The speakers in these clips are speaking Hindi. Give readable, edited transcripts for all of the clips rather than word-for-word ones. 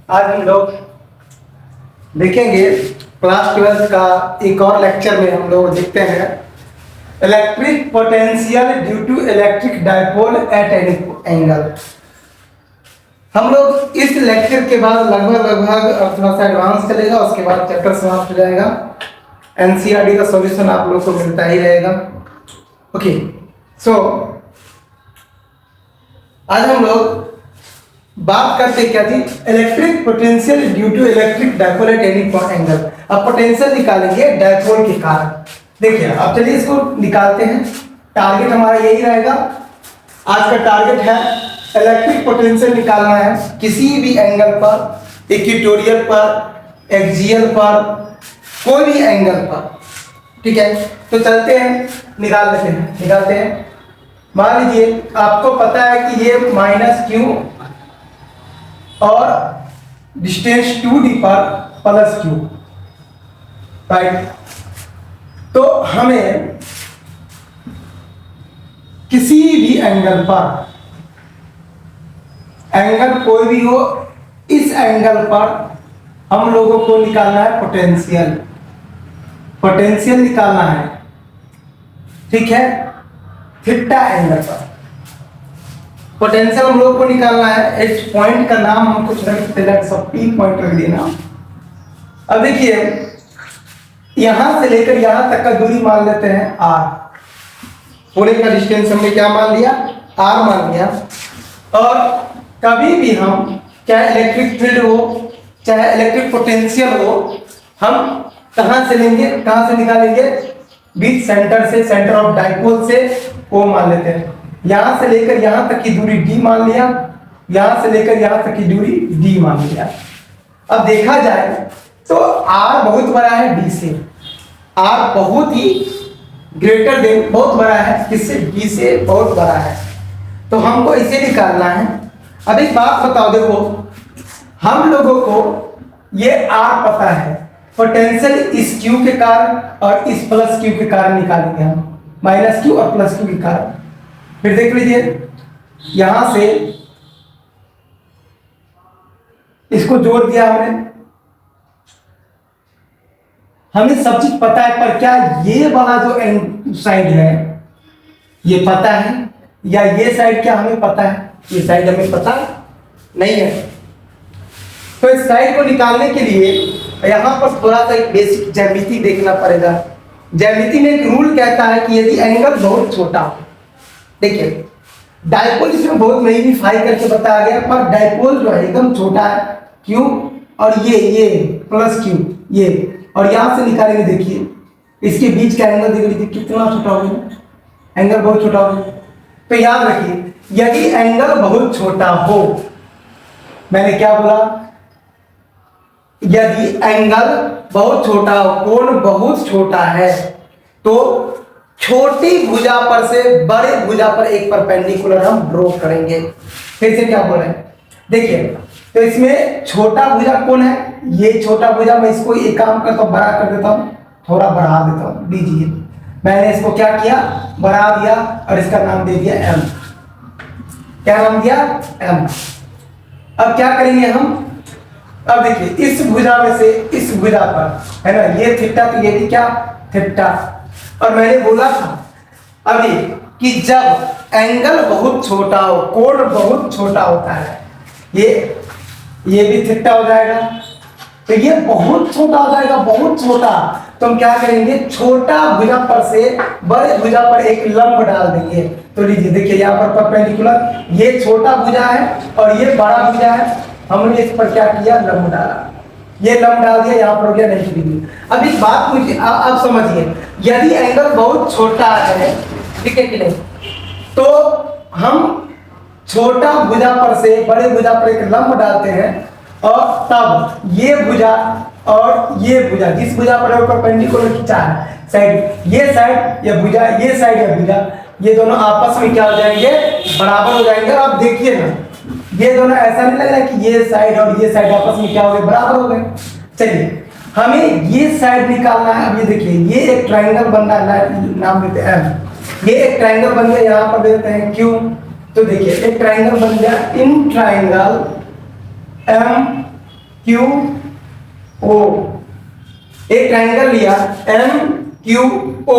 आज हम लोग देखेंगे क्लास 12 का एक और लेक्चर में हम लोग देखते हैं electric potential due to electric dipole at any angle. हम लोग इस लेक्चर के बाद लगभग थोड़ा सा एडवांस चलेगा, उसके बाद चैप्टर समाप्त हो जाएगा। एनसीईआरटी का सॉल्यूशन आप लोग को मिलता ही रहेगा। ओके, सो आज हम लोग बात करते हैं क्या जी, electric potential due to electric dipole at any angle. अब पोटेंशियल निकालेंगे डायपोल के कारण। देखिए अब चलिए इसको निकालते हैं। टारगेट हमारा यही रहेगा, आज का टारगेट है इलेक्ट्रिक पोटेंशियल निकालना है किसी भी एंगल पर, इक्वेटोरियल पर, एक्सियल पर, कोई भी एंगल पर। ठीक है, तो चलते हैं निकालते हैं। मान लीजिए आपको पता है कि ये माइनस क्यू और डिस्टेंस 2d पर प्लस क्यू, राइट। तो हमें किसी भी एंगल पर, एंगल कोई भी हो, इस एंगल पर हम लोगों को निकालना है पोटेंशियल निकालना है। ठीक है, थीटा एंगल पर पोटेंशियल हम लोग को निकालना है। इस पॉइंट का नाम हम कुछ सब पी पॉइंट रख देना। अब देखिए यहां से लेकर यहां तक का दूरी मान लेते हैं r। पूरे का डिस्टेंस हमने क्या मान लिया, r मान लिया। और कभी भी हम चाहे इलेक्ट्रिक फील्ड हो चाहे इलेक्ट्रिक पोटेंशियल हो, हम कहां से लेंगे, कहां से निकालेंगे, बीच सेंटर से, सेंटर ऑफ डायपोल से वो मान लेते हैं। यहां से लेकर यहां तक की दूरी d मान लिया, यहां से लेकर यहां तक की दूरी d मान लिया। अब देखा जाए तो r बहुत बड़ा है d से, r बहुत ही ग्रेटर देन, बहुत बड़ा है किससे, d से बहुत बड़ा है। तो हमको इसे निकालना है। अब एक बात बताओ, देखो हम लोगों को ये r पता है, पोटेंशियल इस q के कारण और इस प्लस q के कारण निकालेंगे हम, माइनस q और प्लस q के कारण। फिर देख लीजिए यहां से इसको जोड़ दिया हमने, हमें सब चीज पता है, पर क्या ये वाला जो साइड है ये पता है, या ये साइड क्या हमें पता है, ये साइड हमें पता नहीं है। तो इस साइड को निकालने के लिए यहां पर थोड़ा सा एक बेसिक ज्यामिति देखना पड़ेगा। ज्यामिति में एक रूल कहता है कि यदि एंगल बहुत छोटा हो, देखिए डायपोल इसमें बहुत मैग्नीफाई करके बताया गया, पर डायपोल जो है एकदम छोटा है, क्यू और ये प्लस क्यू ये, और यहां से निकालेंगे, देखिए इसके बीच का एंगल देख लीजिए कितना छोटा हो गया, एंगल बहुत छोटा हो गया। तो याद रखिए यदि एंगल बहुत छोटा हो, मैंने क्या बोला, यदि एंगल बहुत छोटा हो, कोण बहुत छोटा है, तो छोटी भुजा पर से बड़े भुजा पर एक परपेंडिकुलर हम ड्रॉ करेंगे। फिर से क्या बोल रहे हैं, देखिए तो इसमें छोटा भुजा कौन है, ये छोटा भुजा। मैं इसको एक काम करता हूं, बड़ा कर देता हूं, थोड़ा बढ़ा देता हूं, लीजिए मैंने इसको क्या किया, बढ़ा दिया और इसका नाम दे दिया m। क्या नाम दिया, m। अब क्या करेंगे हम, अब देखिए इस भुजा में से इस भुजा पर है ना, ये थीटा, तो ये भी क्या थीटा। और मैंने बोला था अभी कि जब एंगल बहुत छोटा हो, कोण बहुत छोटा होता है, ये भी थीटा हो जाएगा, तो ये बहुत छोटा हो जाएगा, बहुत छोटा। तो हम क्या करेंगे, छोटा भुजा पर से बड़े भुजा पर एक लंब डाल देंगे। तो लीजिए देखिए यहाँ पर परपेंडिकुलर, ये छोटा भुजा है और ये बड़ा भुजा है, हमने इस पर क्या किया, लंब डाला, ये लंब डाल दिया, यहाँ पर हो गया 90 डिग्री। अब एक बात मुझे आप समझिए, यदि एंगल बहुत छोटा है, ठीक है कि नहीं, तो हम छोटा भुजा पर से बड़े भुजा पर एक लंब डालते हैं, और तब ये भुजा और ये भुजा, जिस भुजा पर परपेंडिकुलर खींचा है साइड, ये साइड या भुजा, ये साइड या भुजा, ये दोनों आपस में क्या हो जाएंगे, बराबर हो जाएंगे। अब देखिए ना, ये दोनों ऐसा नहीं लग रहा है कि ये साइड और ये साइड आपस में क्या हो गए, बराबर हो गए। चलिए हमें ये साइड निकालना है। अब ये देखिए ये एक ट्रायंगल बन रहा है, नाम देते हैं m। ये एक ट्रायंगल बन गया, यहाँ पर देते हैं q। तो देखिए एक ट्रायंगल बन गया, in triangle m Q O, एक ट्रायंगल लिया एम क्यू ओ।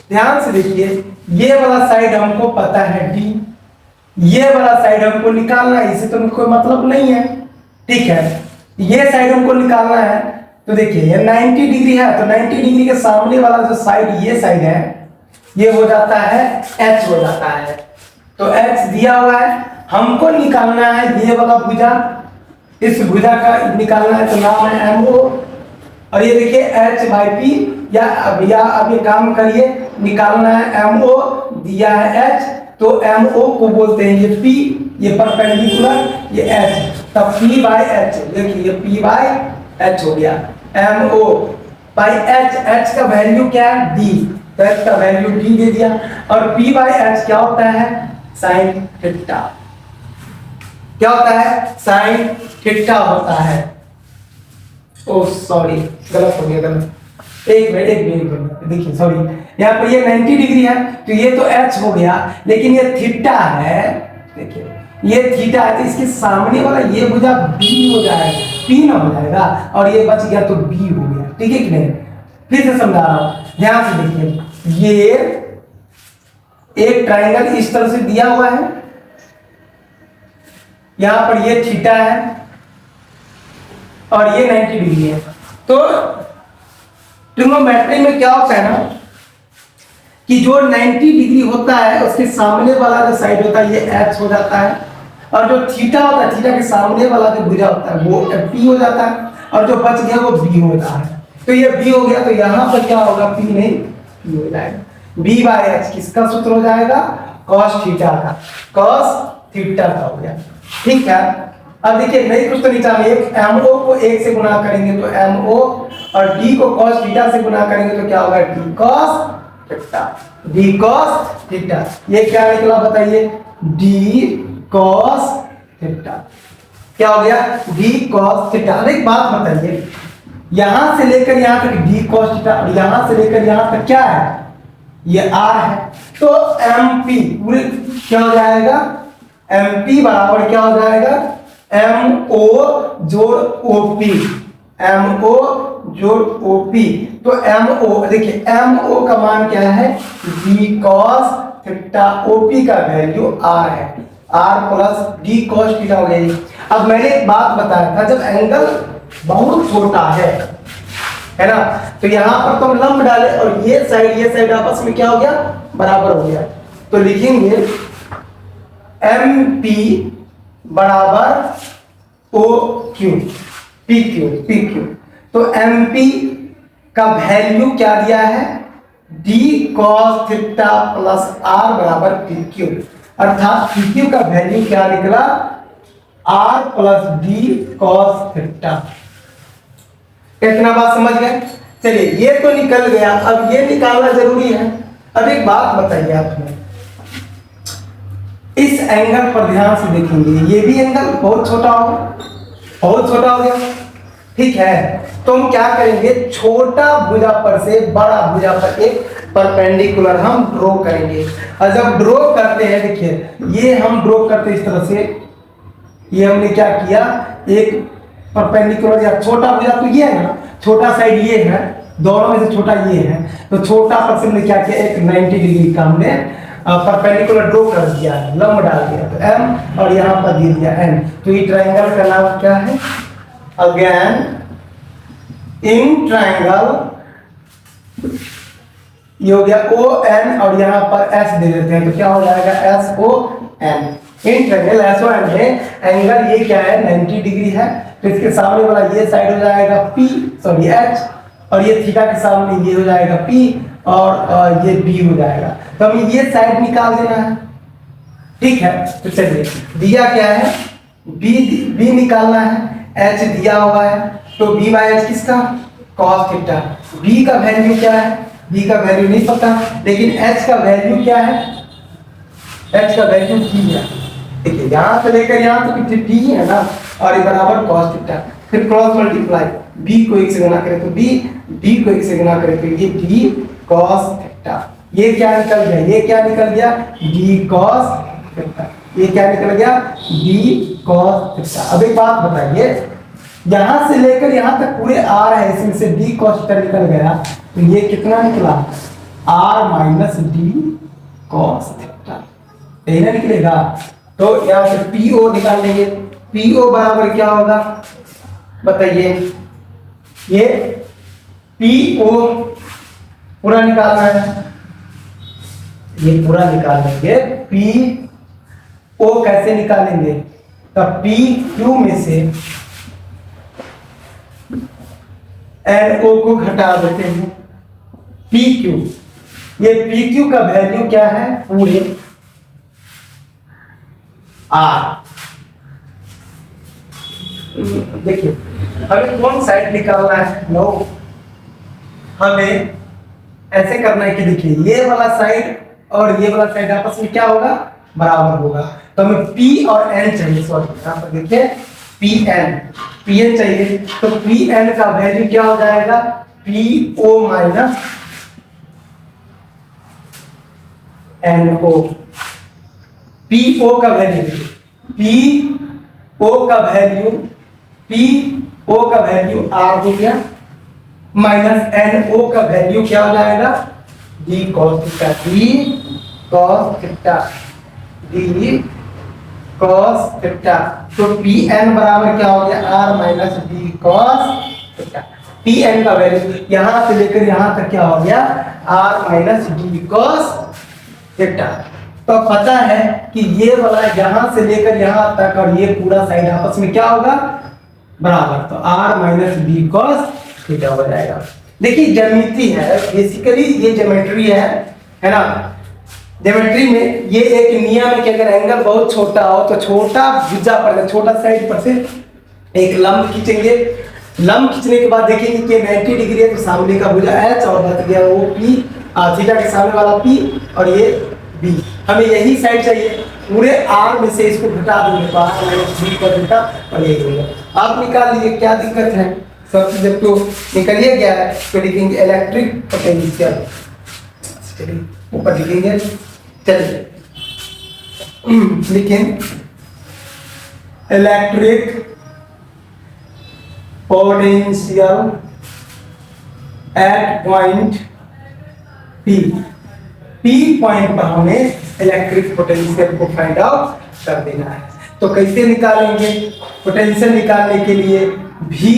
ध्यान से देखिए, ये वाला साइड हमको पता है डी, ये वाला साइड हमको निकालना है, इसे तो कोई मतलब नहीं है, ठीक है। ये साइड हमको निकालना है, तो देखिए ये 90 डिग्री है, तो 90 डिग्री के सामने वाला जो साइड, ये साइड है, ये हो जाता है एच हो जाता है। तो एच दिया हुआ है, हमको निकालना है ये वाला भुजा, इस भुजा का निकालना है, तो नाम है एम ओ। और ये देखिए एच बाई पी, या अब ये काम करिए, निकालना है एम ओ, दिया है एच, तो एम ओ को बोलते हैं ये पी, ये परपेंडिकुलर, ये एच, तब पी बाई एच, देखिए ये पी बाई एच हो गया, M O by H. H का वैल्यू क्या है डी, तो एच का वैल्यू डी दे दिया, और पी बाई एच क्या होता है साइन थीटा, क्या होता है साइन थीटा होता है। ओ सॉरी, गलत हो गया, गलत, एक मिनट देखिए, सॉरी, यहाँ पर ये 90 डिग्री है, तो ये तो एच हो गया, लेकिन ये थीटा है, देखिए ये थीटा है, तो इसके सामने वाला ये भुजा बी हो जाएगा, पी ना हो जाएगा, और ये बच गया तो बी हो गया, ठीक है कि नहीं। फिर से समझा रहा हूं, ध्यान से देखिए, ये एक ट्रायंगल इस तरह से दिया हुआ है, यहां पर ये थीटा है और ये 90 डिग्री है। तो ट्रिग्नोमेट्री में क्या होता है ना, कि जो 90 डिग्री होता है उसके सामने वाला जो साइड होता है ये एच हो जाता है, और जो थीटा होता है, थीटा के सामने वाला जो भुजा होता है वो पी हो जाता है, और जो बच गया वो बी होता है। तो ये बी हो गया, तो यहाँ पर क्या होगा, पी नहीं पी हो जाएगा। बी बाई एच किसका सूत्र हो जाएगा, कॉस थीटा का, कॉस थीटा का हो गया, ठीक है। अब देखिए नहीं कुछ तो नहीं चाहिए, एम ओ को 1 से गुना करेंगे तो एम ओ, और डी को कॉस थीटा से गुना करेंगे तो क्या होगा D cos theta, D cos theta. ये क्या निकला बताइए, डी कॉस थीटा, क्या हो गया डी कॉस थीटा। अब एक बात बताइए, यहां से लेकर यहां तक डी कॉस थीटा, और यहां से लेकर यहां तक क्या है, ये आर है, तो एम पी पूरे क्या हो जाएगा, एम पी बराबर क्या हो जाएगा, एम ओ जोड़ ओ पी, एम ओ जोड़ ओ पी। तो एम ओ देखिए, एम ओ का मान क्या है, D cos theta, O P का वैल्यू आर है, R plus D cos theta हो गई। अब मैंने एक बात बताया था, जब एंगल बहुत छोटा है ना, तो यहां पर तुम लंब डाले और ये साइड आपस में क्या हो गया, बराबर हो गया, तो लिखेंगे एम पी बराबर O Q, P Q, P Q. तो एम पी का वैल्यू क्या दिया है, D cos theta plus R बराबर पी क्यू, अर्थात पी क्यू का वैल्यू क्या निकला, R plus D cos theta. इतना बात समझ गए, चलिए ये तो निकल गया, अब ये निकालना जरूरी है। अब एक बात बताइए आपने, इस एंगल पर ध्यान से देखेंगे, ये भी एंगल बहुत छोटा होगा, बहुत छोटा हो गया, ठीक है। तो हम क्या करेंगे, छोटा भुजा पर से बड़ा भुजा पर एक परपेंडिकुलर हम ड्रॉ करेंगे। और जब ड्रॉ करते हैं, देखिए ये हम ड्रॉ करते इस तरह से, ये हमने क्या किया, एक परपेंडिकुलर या छोटा भुजा, तो ये है ना, छोटा साइड ये है, दोनों में से छोटा ये है, तो छोटा पर से हमने क्या किया, एक 90 डिग्री का हमने परपेंडिकुलर ड्रॉ कर दिया, लंब डाल दिया, तो एम और यहाँ पर दे दिया एन। तो ये ट्रायंगल का नाम क्या है, अगेन इन ट्रायंगल, ये हो गया ओ एन, और यहाँ पर एस दे देते हैं, तो क्या हो जाएगा S O N. In triangle S O N में एंगल ये क्या है, 90 डिग्री है, तो इसके सामने वाला ये साइड हो जाएगा पी, सॉरी एच, और ये थीटा के सामने ये हो जाएगा पी, और ये बी हो जाएगा। तो हमें ये साइड निकाल देना है, ठीक है। तो चलिए दिया क्या है, बी निकालना है, एच दिया हुआ है, तो बी बाई एच किसका, कॉस थीटा। बी का वैल्यू क्या है, बी का वैल्यू नहीं पता, लेकिन एच का वैल्यू क्या है, एच का वैल्यू डी है। देखिए यहां से लेकर यहां तक डी है ना, और ये बराबर कॉस थीटा, फिर क्रॉस मल्टीप्लाई, बी को 1 से गुना करें तो बी, डी को 1 से गुना करें तो ये डी कॉस थीटा। ये क्या निकल गया, ये क्या निकल गया, डी कॉस थीटा। ये क्या निकल गया, डी कॉस थीटा। अब एक बात बताइए, यहां से लेकर यहां तक पूरे आर है, इसमें से डी कॉस थीटा निकल गया, तो ये कितना निकला, R minus D cos theta, यही ना निकलेगा। तो यहां से पीओ निकाल लेंगे, पीओ बराबर क्या होगा बताइए, ये पीओ पूरा निकालना है, ये पूरा निकाल लेंगे। पी ओ कैसे निकालेंगे, तब पी क्यू में से एन ओ को घटा देते हैं, पी क्यू, ये पी क्यू का वैल्यू क्या है पूरे आर। देखिए हमें कौन साइड निकालना है, नो हमें ऐसे करना है कि देखिए ये वाला साइड और ये वाला साइड आपस में क्या होगा, बराबर होगा। तो हमें P और N चाहिए, सॉरी यहाँ पर देखिए PN चाहिए, तो PN का वैल्यू क्या हो जाएगा, PO माइनस NO। PO का वैल्यू, PO का वैल्यू R हो गया, माइनस NO का वैल्यू क्या हो जाएगा, D cos theta, D cos theta. तो Pn बराबर क्या हो गया, R minus D cos theta. Pn का वैल्यू यहां से लेकर यहां तक क्या हो गया, R minus D cos theta. तो पता है कि ये वाला यहां से लेकर यहां तक और ये पूरा साइड आपस में क्या होगा, बराबर, तो R minus D cos theta हो जाएगा। देखिए ज्यामिति है, बेसिकली ये ज्योमेट्री है ना। ज्योमेट्री में ये एक नियम है कि अगर एंगल बहुत छोटा हो तो छोटा भुजा पर, छोटा साइड पर से एक लंब खींचेंगे, लंब खींचने के बाद देखेंगे कि 90 डिग्री है तो सामने का भुजा H और बच गया वो P, थीटा के सामने वाला P और ये B। हमें यही साइड चाहिए, पूरे R में से इसको घटा देंगे तो R माइनस B का थीटा और यही होगा। आप निकाल लीजिए, क्या दिक्कत है, सब जब तो निकलिए गया है तो लिखेंगे इलेक्ट्रिक पोटेंशियल, ऊपर लिखेंगे, चलिए लिखें electric potential at point P point पर हमें इलेक्ट्रिक पोटेंशियल को फाइंड आउट कर देना है। तो कैसे निकालेंगे, पोटेंशियल निकालने के लिए V,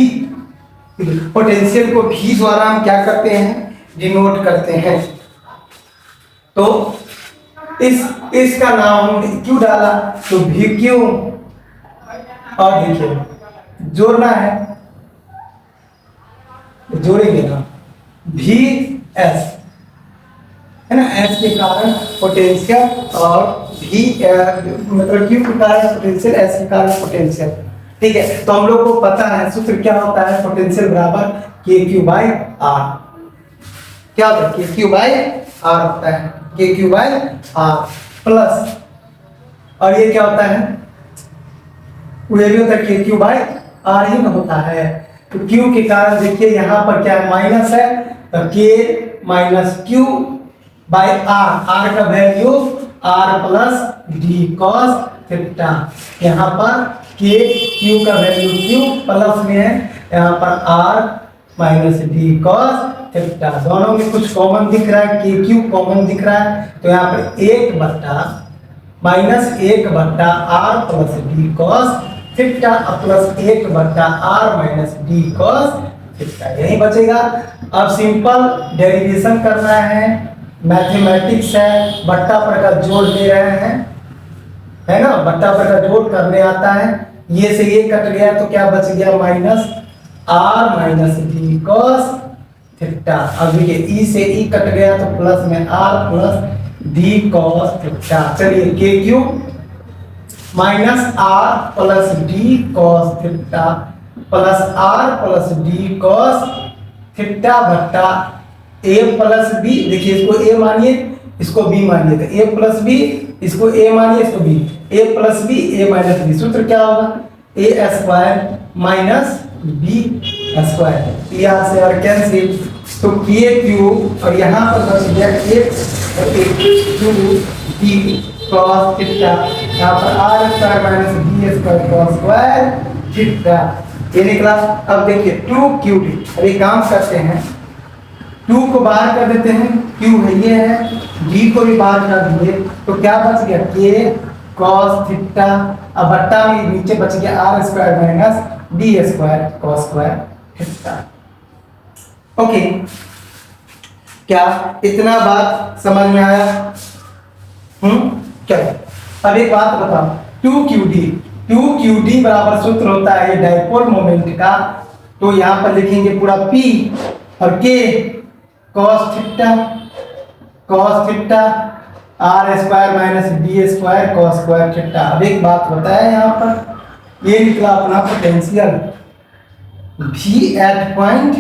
पोटेंशियल को V द्वारा हम क्या करते हैं, डिनोट करते हैं। तो इसका नाम हमने क्यों डाला, तो भी क्यों, और देखिए जोड़ना है, जोड़ेंगे ना, भी एस है ना, एस के कारण पोटेंशियल और भी मतलब क्यू के कारण पोटेंशियल, एस के कारण पोटेंशियल, ठीक है। तो हम लोग को पता है सूत्र क्या होता है, पोटेंशियल बराबर के क्यू बाई आर, क्या होता है, के क्यू बाई आर होता है, के क्यू बाई आर प्लस, और ये क्या होता है, ये भी होता है के क्यू बाई आर ही ना होता है। तो क्यू के कारण देखिए यहाँ पर क्या है, माइनस है, तो k minus q by r, r का value r plus D cos theta, यहाँ पर के क्यू का वैल्यू क्यू प्लस में है, यहाँ पर R minus D cos theta, दोनों में कुछ कॉमन दिख रहा है, के क्यू कॉमन दिख रहा है, तो यहाँ पर एक बट्टा माइनस एक बट्टा R plus D cos theta plus एक बट्टा R minus D cos theta, यही बचेगा। अब सिंपल डेरिवेशन करना है, मैथमेटिक्स है, बट्टा पर का जोड़ दे रहे हैं, है ना, बट्टा पर का जोड़ करने आता है, ये से ये कट गया तो क्या बच गया, minus R minus D cos theta. अब देखिए ई से ई कट गया तो प्लस में R plus D cos theta. चलिए K Q minus R plus D cos theta plus R plus D cos theta बट्टा ए प्लस बी, देखिए इसको ए मानिए इसको बी मानिए, तो ए प्लस बी, इसको ए मानिए इसको बी, ए प्लस बी ए माइनस बी, सूत्र क्या होगा, ए स्क्वायर माइनस बी स्क्वायर, यहाँ से और कैंसिल, तो के क्यू और यहाँ पर बच गया एक क्यू डी कॉस थीटा, यहाँ पर R square minus B square cos square theta, ये निकला। अब देखिए 2QD, अभी काम करते हैं, 2 को बाहर कर देते हैं, Q है ये है, D को भी बाहर कर दिए, तो क्या बच गया K cos थीटा, अब बट्टा में नीचे बच गया R square minus D square cos square theta. Okay, क्या इतना बात समझ में आया? चलो अब एक बात बताओ, 2QD बराबर सूत्र होता है ये डाइपोल मोमेंट का, तो यहां पर लिखेंगे पूरा P और K cos theta R square minus D square cos square theta. अब एक बात होता है यहाँ पर, ये निकला अपना potential V at point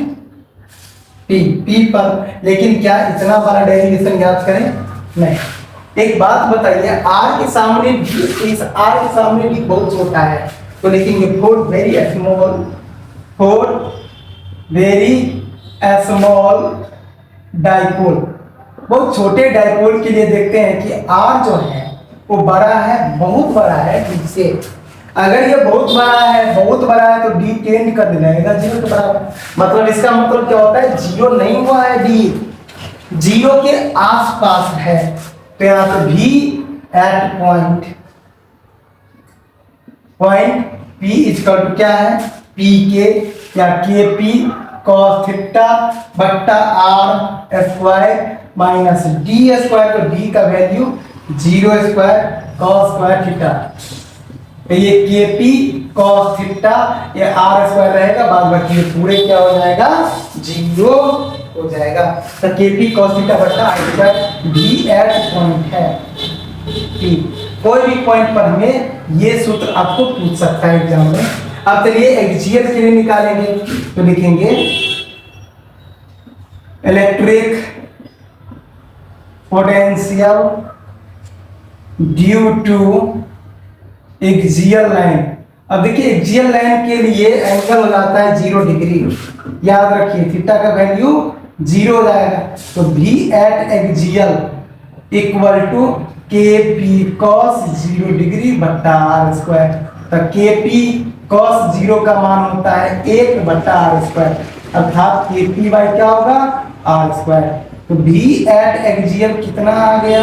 P पर, लेकिन क्या इतना बड़ा डेरिवेशन याद करें? नहीं। एक बात बताइए, R के सामने D, इस R के सामने D बहुत छोटा है, तो लिखेंगे फोर वेरी स्मॉल डाइपोल। बहुत छोटे डाइपोल के लिए देखते हैं कि R जो है वो बड़ा है, बहुत बड़ा है D से। अगर ये बहुत बड़ा है तो D टेंड कर देगा 0 के बराबर। मतलब इसका मतलब क्या होता है, 0 नहीं हुआ है, D 0 के आसपास है, तो यहाँ पे V at point P equal to क्या है, PK या KP cos थीटा बट्टा R square minus D square, तो D का value 0 square cos square theta, तो ये KP cos थीटा, ये R स्क्वायर रहेगा, बाद बाकी ये पूरे क्या हो जाएगा, 0 हो जाएगा। तो KP cos थीटा बट्टा R square D at point है P। कोई भी पॉइंट पर हमें ये सूत्र आपको पूछ सकता है एग्जाम में। अब चलिए एक्सियल के लिए निकालेंगे, तो लिखेंगे electric potential due to axial line. अब देखिए एक्सियल लाइन के लिए एंगल हो जाता है 0 डिग्री, याद रखिए थीटा का वैल्यू 0 हो जाएगा, तो V at axial equal to KP cos 0 degree बट्टा R स्क्वायर। तो KP cos 0 का मान होता है 1 बट्टा R स्क्वायर, अर्थात KP बाई क्या होगा, R स्क्वायर। तो V एट एक्सियल कितना आ गया,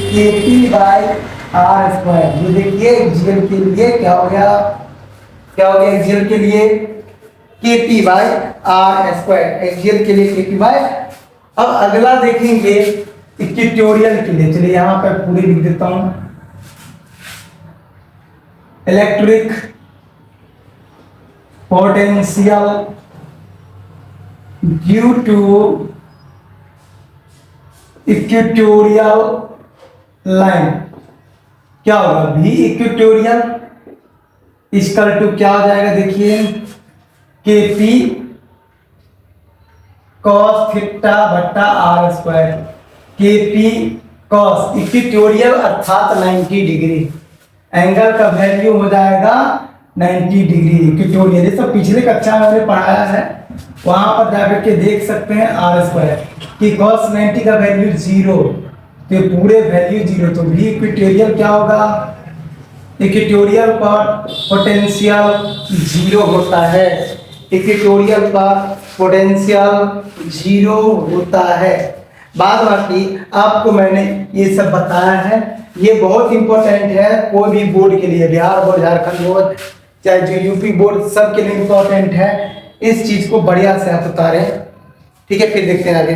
KP बाई R स्क्वायर। ये देखिए एक्सियल के लिए क्या हो गया, एक्सियल के लिए KP by R square, axial के लिए KP बाई। अब अगला देखेंगे इक्वेटोरियल के लिए, चलिए यहां पर पूरी लिख देता हूं, electric potential due to equatorial line, क्या होगा, V इक्वेटोरियल इक्वल टू क्या हो जाएगा, देखिए KP cos थीटा बट्टा R square. KP cos equatorial अर्थात 90 डिग्री, एंगल का वैल्यू हो जाएगा 90 डिग्री इक्वेटोरियल। ये सब पिछले कक्षा में मैंने पढ़ाया है, वहां पर जाकर के देख सकते हैं। R स्क्वायर कि cos 90 का वैल्यू 0, तो पूरे वैल्यू 0, तो V इक्वेटोरियल क्या होगा, इक्वेटोरियल पर पोटेंशियल 0 होता है, इक्वेटोरियल पर पोटेंशियल 0 होता है। बाद बाकी आपको मैंने ये सब बताया है, ये बहुत इंपॉर्टेंट है कोई भी बोर्ड के लिए, बिहार बोर्ड, झारखंड बोर्ड, चाहे जो यूपी बोर्ड, सब के लिए इंपॉर्टेंट है। इस चीज को बढ़िया से आप उतारें, ठीक है, फिर देखते हैं आगे।